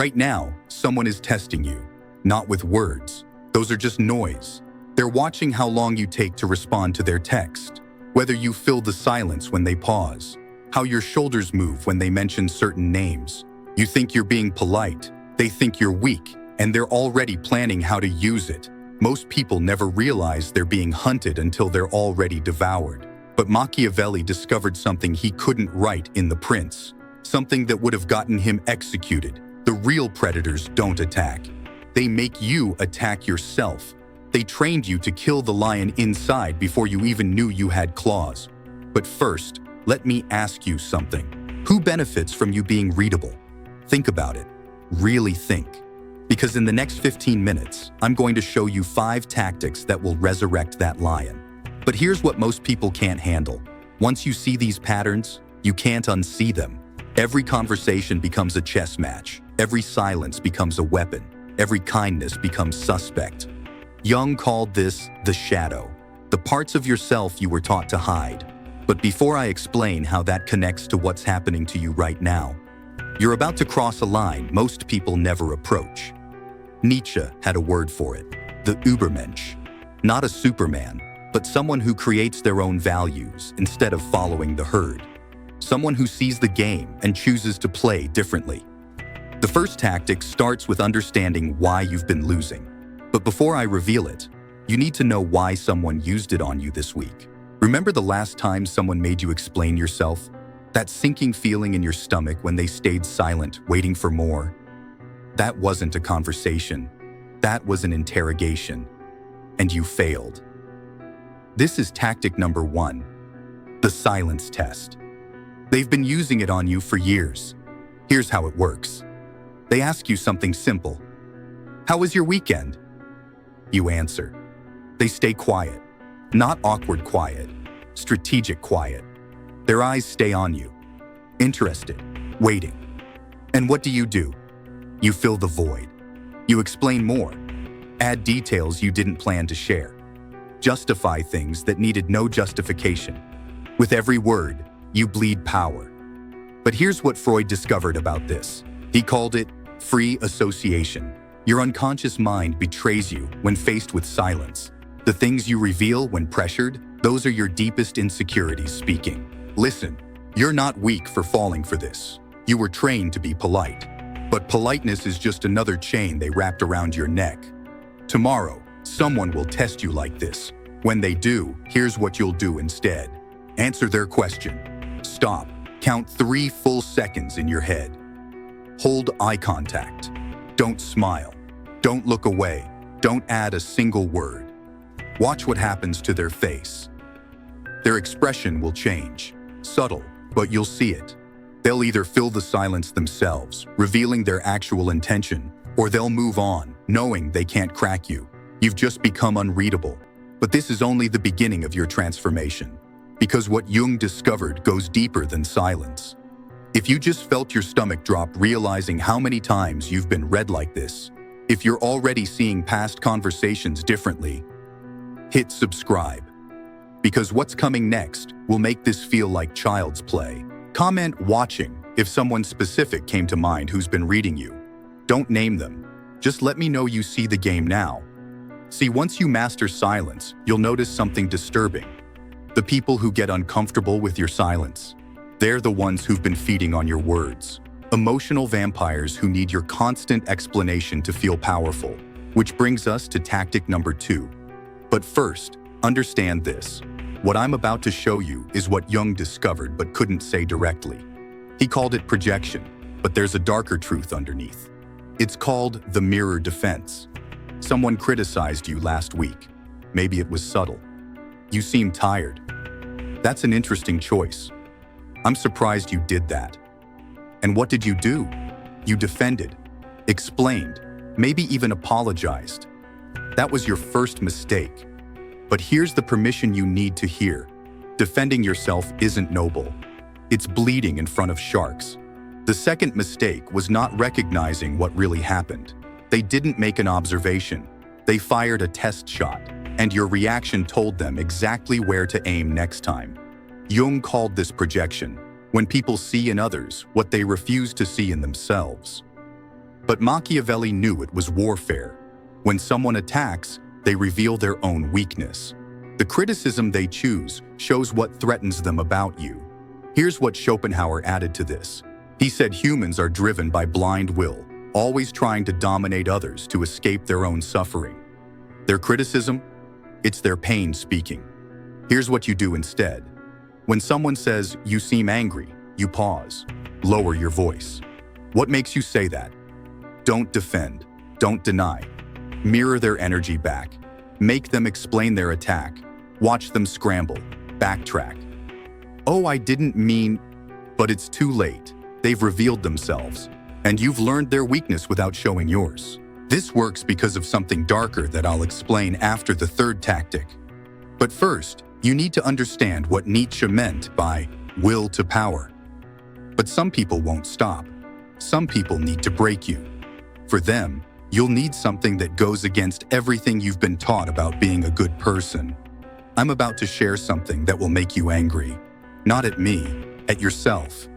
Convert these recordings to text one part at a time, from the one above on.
Right now, someone is testing you, not with words. Those are just noise. They're watching how long you take to respond to their text, whether you fill the silence when they pause, how your shoulders move when they mention certain names. You think you're being polite, they think you're weak, and they're already planning how to use it. Most people never realize they're being hunted until they're already devoured. But Machiavelli discovered something he couldn't write in The Prince, something that would have gotten him executed. The real predators don't attack. They make you attack yourself. They trained you to kill the lion inside before you even knew you had claws. But first, let me ask you something. Who benefits from you being readable? Think about it. Really think. Because in the next 15 minutes, I'm going to show you 5 tactics that will resurrect that lion. But here's what most people can't handle. Once you see these patterns, you can't unsee them. Every conversation becomes a chess match. Every silence becomes a weapon. Every kindness becomes suspect. Jung called this the shadow, the parts of yourself you were taught to hide. But before I explain how that connects to what's happening to you right now, you're about to cross a line most people never approach. Nietzsche had a word for it, the Übermensch. Not a Superman, but someone who creates their own values instead of following the herd. Someone who sees the game and chooses to play differently. The first tactic starts with understanding why you've been losing. But before I reveal it, you need to know why someone used it on you this week. Remember the last time someone made you explain yourself? That sinking feeling in your stomach when they stayed silent, waiting for more? That wasn't a conversation. That was an interrogation. And you failed. This is tactic number 1, the silence test. They've been using it on you for years. Here's how it works. They ask you something simple. How was your weekend? You answer. They stay quiet. Not awkward quiet, strategic quiet. Their eyes stay on you. Interested, waiting. And what do? You fill the void. You explain more. Add details you didn't plan to share. Justify things that needed no justification. With every word, you bleed power. But here's what Freud discovered about this. He called it free association. Your unconscious mind betrays you when faced with silence. The things you reveal when pressured, those are your deepest insecurities speaking. Listen, you're not weak for falling for this. You were trained to be polite. But politeness is just another chain they wrapped around your neck. Tomorrow, someone will test you like this. When they do, here's what you'll do instead. Answer their question. Stop. Count 3 full seconds in your head. Hold eye contact. Don't smile. Don't look away. Don't add a single word. Watch what happens to their face. Their expression will change. Subtle, but you'll see it. They'll either fill the silence themselves, revealing their actual intention, or they'll move on, knowing they can't crack you. You've just become unreadable. But this is only the beginning of your transformation. Because what Jung discovered goes deeper than silence. If you just felt your stomach drop realizing how many times you've been read like this, if you're already seeing past conversations differently, hit subscribe. Because what's coming next will make this feel like child's play. Comment watching if someone specific came to mind who's been reading you. Don't name them. Just let me know you see the game now. See, once you master silence, you'll notice something disturbing. The people who get uncomfortable with your silence, they're the ones who've been feeding on your words. Emotional vampires who need your constant explanation to feel powerful. Which brings us to tactic number 2. But first, understand this. What I'm about to show you is what Jung discovered but couldn't say directly. He called it projection, but there's a darker truth underneath. It's called the mirror defense. Someone criticized you last week. Maybe it was subtle. You seem tired. That's an interesting choice. I'm surprised you did that. And what did you do? You defended, explained, maybe even apologized. That was your first mistake. But here's the permission you need to hear. Defending yourself isn't noble. It's bleeding in front of sharks. The second mistake was not recognizing what really happened. They didn't make an observation. They fired a test shot, and your reaction told them exactly where to aim next time. Jung called this projection, when people see in others what they refuse to see in themselves. But Machiavelli knew it was warfare. When someone attacks, they reveal their own weakness. The criticism they choose shows what threatens them about you. Here's what Schopenhauer added to this. He said humans are driven by blind will, always trying to dominate others to escape their own suffering. Their criticism? It's their pain speaking. Here's what you do instead. When someone says, "You seem angry," you pause. Lower your voice. What makes you say that? Don't defend. Don't deny. Mirror their energy back. Make them explain their attack. Watch them scramble. Backtrack. "Oh, I didn't mean..." But it's too late. They've revealed themselves. And you've learned their weakness without showing yours. This works because of something darker that I'll explain after the third tactic. But first, you need to understand what Nietzsche meant by will to power. But some people won't stop. Some people need to break you. For them, you'll need something that goes against everything you've been taught about being a good person. I'm about to share something that will make you angry. Not at me, at yourself.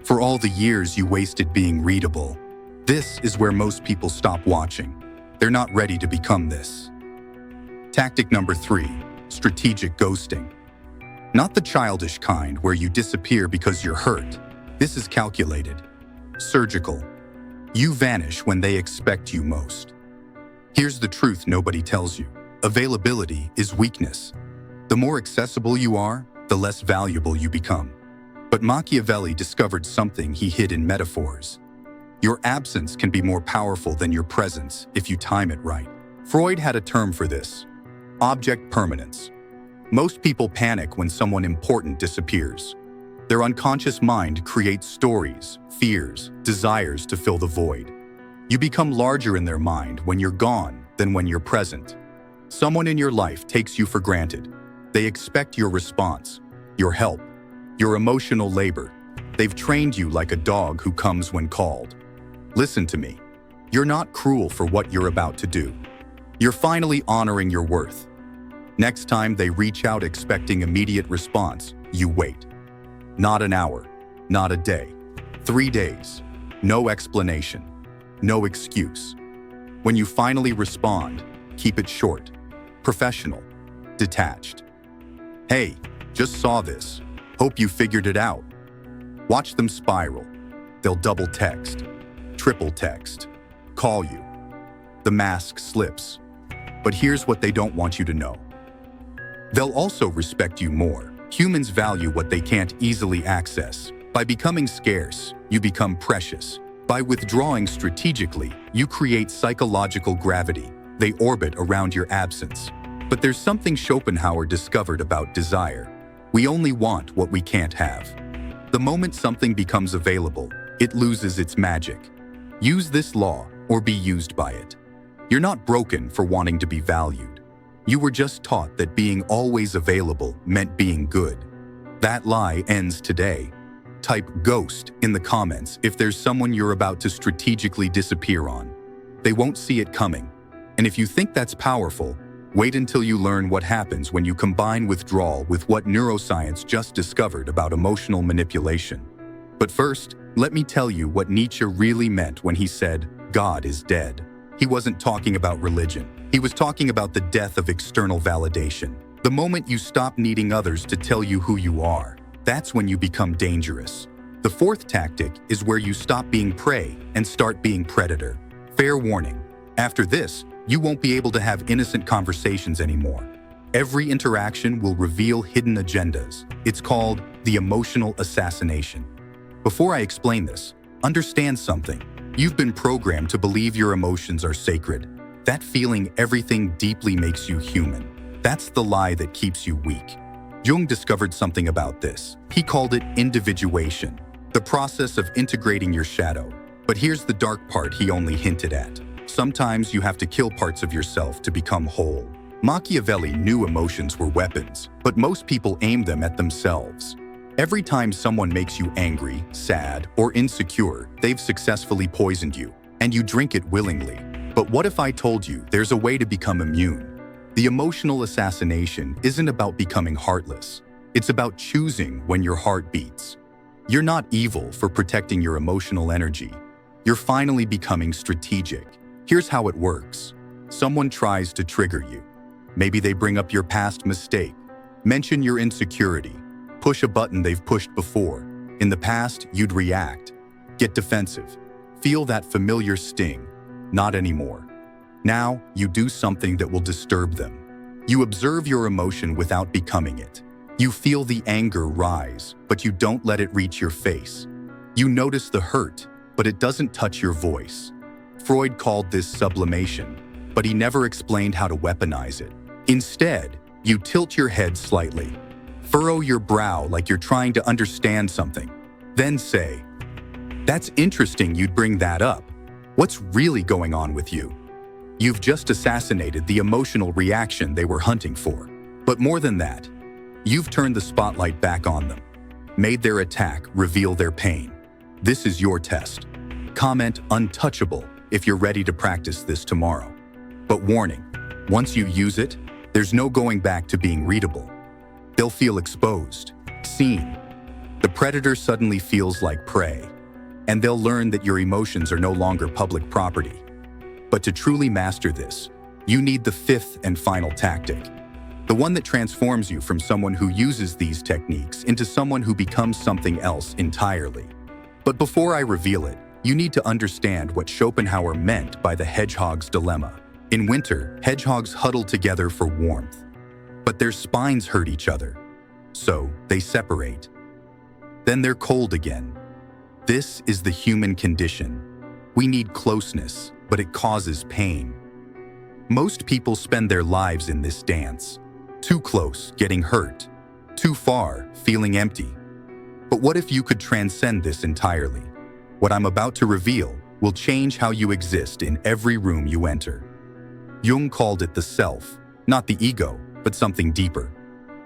For all the years you wasted being readable. This is where most people stop watching. They're not ready to become this. Tactic number 3, strategic ghosting. Not the childish kind where you disappear because you're hurt. This is calculated, surgical. You vanish when they expect you most. Here's the truth nobody tells you. Availability is weakness. The more accessible you are, the less valuable you become. But Machiavelli discovered something he hid in metaphors. Your absence can be more powerful than your presence if you time it right. Freud had a term for this: object permanence. Most people panic when someone important disappears. Their unconscious mind creates stories, fears, desires to fill the void. You become larger in their mind when you're gone than when you're present. Someone in your life takes you for granted. They expect your response, your help, your emotional labor. They've trained you like a dog who comes when called. Listen to me. You're not cruel for what you're about to do. You're finally honoring your worth. Next time they reach out expecting immediate response, you wait. Not an hour, not a day, 3 days. No explanation, no excuse. When you finally respond, keep it short, professional, detached. "Hey, just saw this. Hope you figured it out." Watch them spiral. They'll double text, triple text, call you. The mask slips. But here's what they don't want you to know. They'll also respect you more. Humans value what they can't easily access. By becoming scarce, you become precious. By withdrawing strategically, you create psychological gravity. They orbit around your absence. But there's something Schopenhauer discovered about desire. We only want what we can't have. The moment something becomes available, it loses its magic. Use this law or be used by it. You're not broken for wanting to be valued. You were just taught that being always available meant being good. That lie ends today. Type "ghost" in the comments if there's someone you're about to strategically disappear on. They won't see it coming. And if you think that's powerful, wait until you learn what happens when you combine withdrawal with what neuroscience just discovered about emotional manipulation. But first, let me tell you what Nietzsche really meant when he said, "God is dead." He wasn't talking about religion. He was talking about the death of external validation. The moment you stop needing others to tell you who you are, that's when you become dangerous. The fourth tactic is where you stop being prey and start being predator. Fair warning. After this, you won't be able to have innocent conversations anymore. Every interaction will reveal hidden agendas. It's called the emotional assassination. Before I explain this, understand something. You've been programmed to believe your emotions are sacred. That feeling everything deeply makes you human. That's the lie that keeps you weak. Jung discovered something about this. He called it individuation, the process of integrating your shadow. But here's the dark part he only hinted at. Sometimes you have to kill parts of yourself to become whole. Machiavelli knew emotions were weapons, but most people aim them at themselves. Every time someone makes you angry, sad, or insecure, they've successfully poisoned you, and you drink it willingly. But what if I told you there's a way to become immune? The emotional assassination isn't about becoming heartless. It's about choosing when your heart beats. You're not evil for protecting your emotional energy. You're finally becoming strategic. Here's how it works. Someone tries to trigger you. Maybe they bring up your past mistake, mention your insecurity, push a button they've pushed before. In the past, you'd react, get defensive, feel that familiar sting. Not anymore. Now, you do something that will disturb them. You observe your emotion without becoming it. You feel the anger rise, but you don't let it reach your face. You notice the hurt, but it doesn't touch your voice. Freud called this sublimation, but he never explained how to weaponize it. Instead, you tilt your head slightly, furrow your brow like you're trying to understand something, then say, "That's interesting you'd bring that up. What's really going on with you?" You've just assassinated the emotional reaction they were hunting for. But more than that, you've turned the spotlight back on them, made their attack reveal their pain. This is your test. Comment "untouchable" if you're ready to practice this tomorrow. But warning, once you use it, there's no going back to being readable. They'll feel exposed, seen. The predator suddenly feels like prey, and they'll learn that your emotions are no longer public property. But to truly master this, you need the fifth and final tactic, the one that transforms you from someone who uses these techniques into someone who becomes something else entirely. But before I reveal it, you need to understand what Schopenhauer meant by the hedgehog's dilemma. In winter, hedgehogs huddle together for warmth, but their spines hurt each other, so they separate. Then they're cold again. This is the human condition. We need closeness, but it causes pain. Most people spend their lives in this dance. Too close, getting hurt. Too far, feeling empty. But what if you could transcend this entirely? What I'm about to reveal will change how you exist in every room you enter. Jung called it the self, not the ego, but something deeper.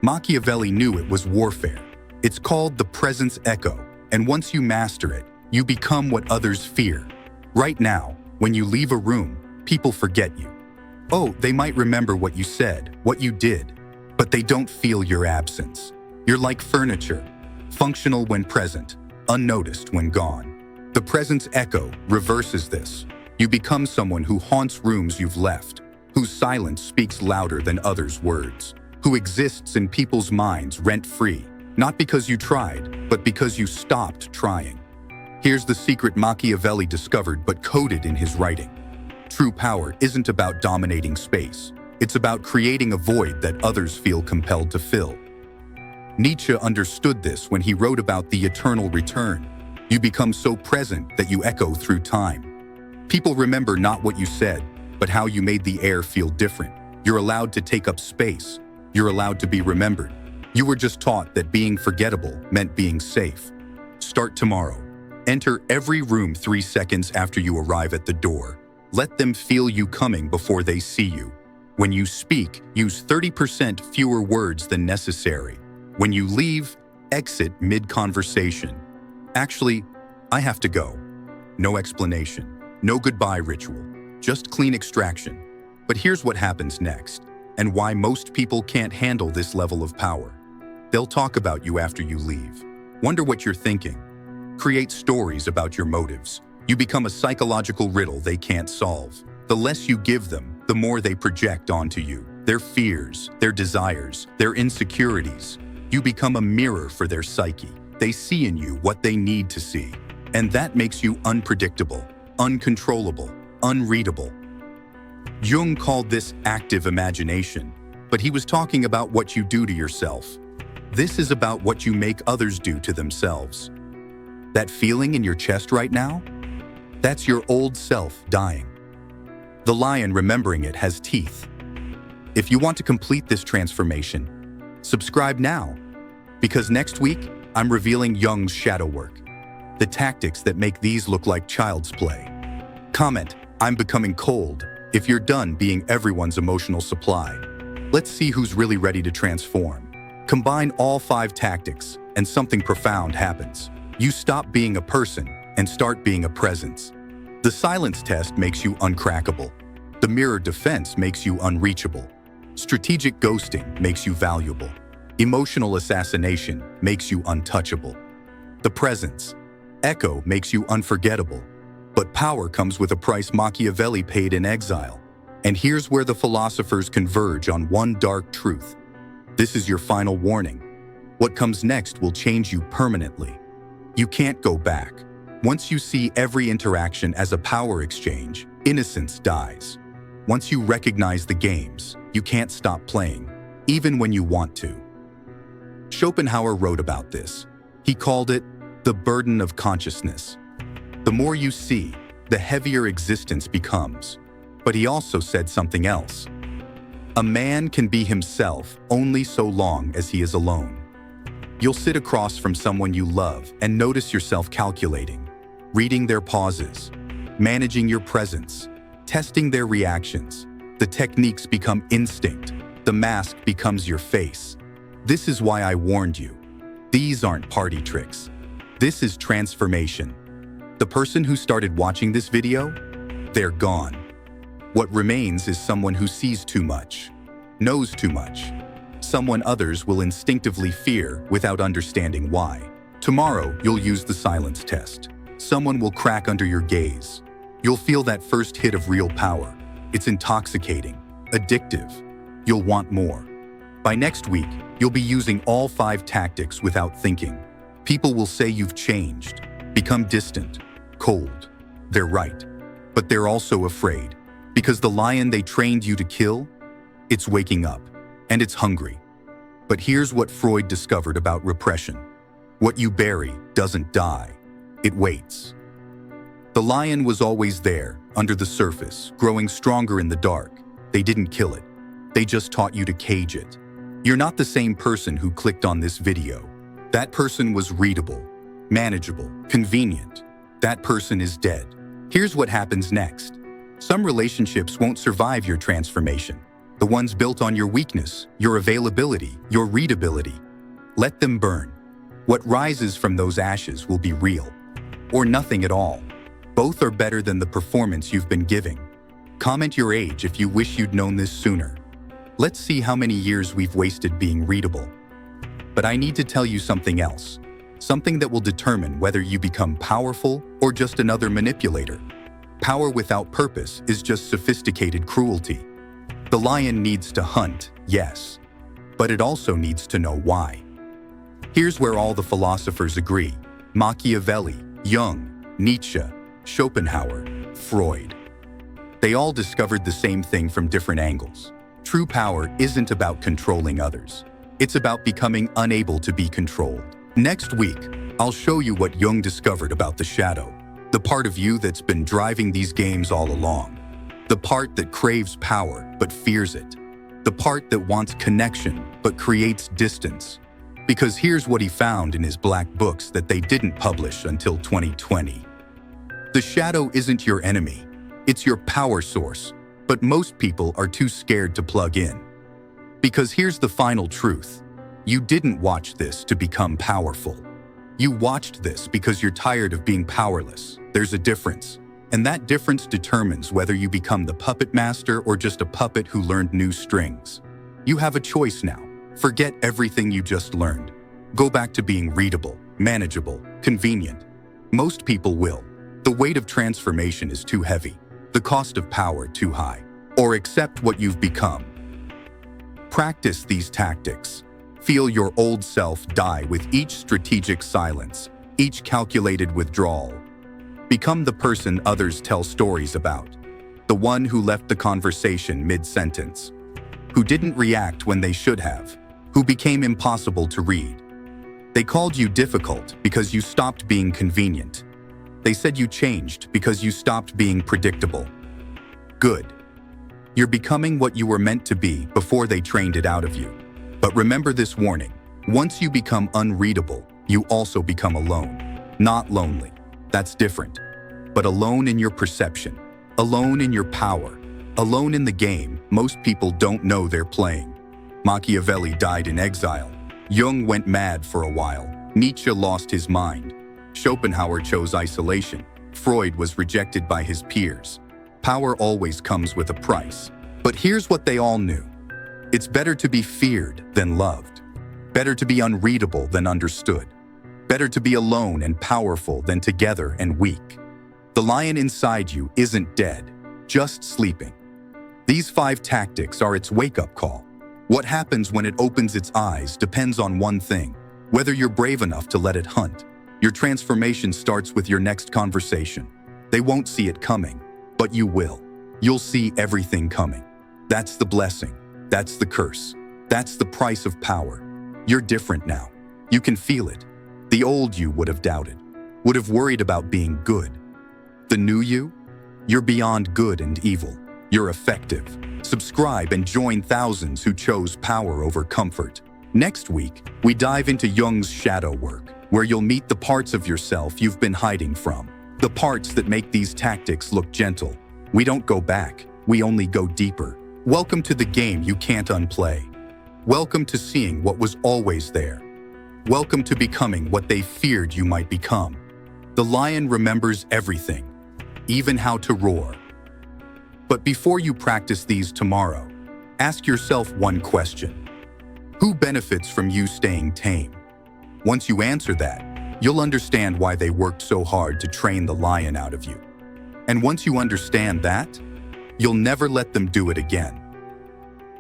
Machiavelli knew it was warfare. It's called the presence echo, and once you master it, you become what others fear. Right now, when you leave a room, people forget you. Oh, they might remember what you said, what you did, but they don't feel your absence. You're like furniture, functional when present, unnoticed when gone. The presence echo reverses this. You become someone who haunts rooms you've left, whose silence speaks louder than others' words, who exists in people's minds rent-free, not because you tried, but because you stopped trying. Here's the secret Machiavelli discovered but coded in his writing. True power isn't about dominating space. It's about creating a void that others feel compelled to fill. Nietzsche understood this when he wrote about the eternal return. You become so present that you echo through time. People remember not what you said, but how you made the air feel different. You're allowed to take up space. You're allowed to be remembered. You were just taught that being forgettable meant being safe. Start tomorrow. Enter every room 3 seconds after you arrive at the door. Let them feel you coming before they see you. When you speak, use 30% fewer words than necessary. When you leave, exit mid-conversation. Actually, I have to go. No explanation. No goodbye ritual. Just clean extraction. But here's what happens next, and why most people can't handle this level of power. They'll talk about you after you leave. Wonder what you're thinking. Create stories about your motives. You become a psychological riddle they can't solve. The less you give them, the more they project onto you. Their fears, their desires, their insecurities. You become a mirror for their psyche. They see in you what they need to see. And that makes you unpredictable, uncontrollable, unreadable. Jung called this active imagination, but he was talking about what you do to yourself. This is about what you make others do to themselves. That feeling in your chest right now? That's your old self dying. The lion remembering it has teeth. If you want to complete this transformation, subscribe now, because next week, I'm revealing Jung's shadow work, the tactics that make these look like child's play. Comment, "I'm becoming cold," if you're done being everyone's emotional supply. Let's see who's really ready to transform. Combine all 5 tactics, and something profound happens. You stop being a person and start being a presence. The silence test makes you uncrackable. The mirror defense makes you unreachable. Strategic ghosting makes you valuable. Emotional assassination makes you untouchable. The presence echo makes you unforgettable. But power comes with a price Machiavelli paid in exile. And here's where the philosophers converge on one dark truth. This is your final warning. What comes next will change you permanently. You can't go back. Once you see every interaction as a power exchange, innocence dies. Once you recognize the games, you can't stop playing, even when you want to. Schopenhauer wrote about this. He called it the burden of consciousness. The more you see, the heavier existence becomes. But he also said something else. A man can be himself only so long as he is alone. You'll sit across from someone you love and notice yourself calculating, reading their pauses, managing your presence, testing their reactions. The techniques become instinct. The mask becomes your face. This is why I warned you. These aren't party tricks. This is transformation. The person who started watching this video, they're gone. What remains is someone who sees too much, knows too much, someone others will instinctively fear without understanding why. Tomorrow, you'll use the silence test. Someone will crack under your gaze. You'll feel that first hit of real power. It's intoxicating, addictive. You'll want more. By next week, you'll be using all 5 tactics without thinking. People will say you've changed, become distant, cold. They're right. But they're also afraid. Because the lion they trained you to kill, it's waking up. And it's hungry. But here's what Freud discovered about repression. What you bury doesn't die. It waits. The lion was always there, under the surface, growing stronger in the dark. They didn't kill it. They just taught you to cage it. You're not the same person who clicked on this video. That person was readable, manageable, convenient. That person is dead. Here's what happens next. Some relationships won't survive your transformation. The ones built on your weakness, your availability, your readability. Let them burn. What rises from those ashes will be real. Or nothing at all. Both are better than the performance you've been giving. Comment your age if you wish you'd known this sooner. Let's see how many years we've wasted being readable. But I need to tell you something else. Something that will determine whether you become powerful or just another manipulator. Power without purpose is just sophisticated cruelty. The lion needs to hunt, yes, but it also needs to know why. Here's where all the philosophers agree. Machiavelli, Jung, Nietzsche, Schopenhauer, Freud. They all discovered the same thing from different angles. True power isn't about controlling others. It's about becoming unable to be controlled. Next week, I'll show you what Jung discovered about the shadow, the part of you that's been driving these games all along. The part that craves power but fears it. The part that wants connection but creates distance. Because here's what he found in his black books that they didn't publish until 2020. The shadow isn't your enemy. It's your power source. But most people are too scared to plug in. Because here's the final truth. You didn't watch this to become powerful. You watched this because you're tired of being powerless. There's a difference. And that difference determines whether you become the puppet master or just a puppet who learned new strings. You have a choice now. Forget everything you just learned. Go back to being readable, manageable, convenient. Most people will. The weight of transformation is too heavy, the cost of power too high. Or accept what you've become. Practice these tactics. Feel your old self die with each strategic silence, each calculated withdrawal. Become the person others tell stories about. The one who left the conversation mid-sentence. Who didn't react when they should have. Who became impossible to read. They called you difficult because you stopped being convenient. They said you changed because you stopped being predictable. Good. You're becoming what you were meant to be before they trained it out of you. But remember this warning. Once you become unreadable, you also become alone. Not lonely. That's different. But alone in your perception, alone in your power, alone in the game most people don't know they're playing. Machiavelli died in exile. Jung went mad for a while. Nietzsche lost his mind. Schopenhauer chose isolation. Freud was rejected by his peers. Power always comes with a price. But here's what they all knew. It's better to be feared than loved. Better to be unreadable than understood. Better to be alone and powerful than together and weak. The lion inside you isn't dead, just sleeping. These 5 tactics are its wake-up call. What happens when it opens its eyes depends on one thing: whether you're brave enough to let it hunt. Your transformation starts with your next conversation. They won't see it coming, but you will. You'll see everything coming. That's the blessing. That's the curse. That's the price of power. You're different now. You can feel it. The old you would have doubted, would have worried about being good. The new you? You're beyond good and evil. You're effective. Subscribe and join thousands who chose power over comfort. Next week, we dive into Jung's shadow work, where you'll meet the parts of yourself you've been hiding from. The parts that make these tactics look gentle. We don't go back, we only go deeper. Welcome to the game you can't unplay. Welcome to seeing what was always there. Welcome to becoming what they feared you might become. The lion remembers everything, even how to roar. But before you practice these tomorrow, ask yourself one question. Who benefits from you staying tame? Once you answer that, you'll understand why they worked so hard to train the lion out of you. And once you understand that, you'll never let them do it again.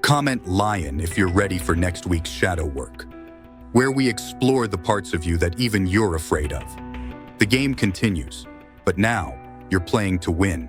Comment lion if you're ready for next week's shadow work, where we explore the parts of you that even you're afraid of. The game continues, but now you're playing to win.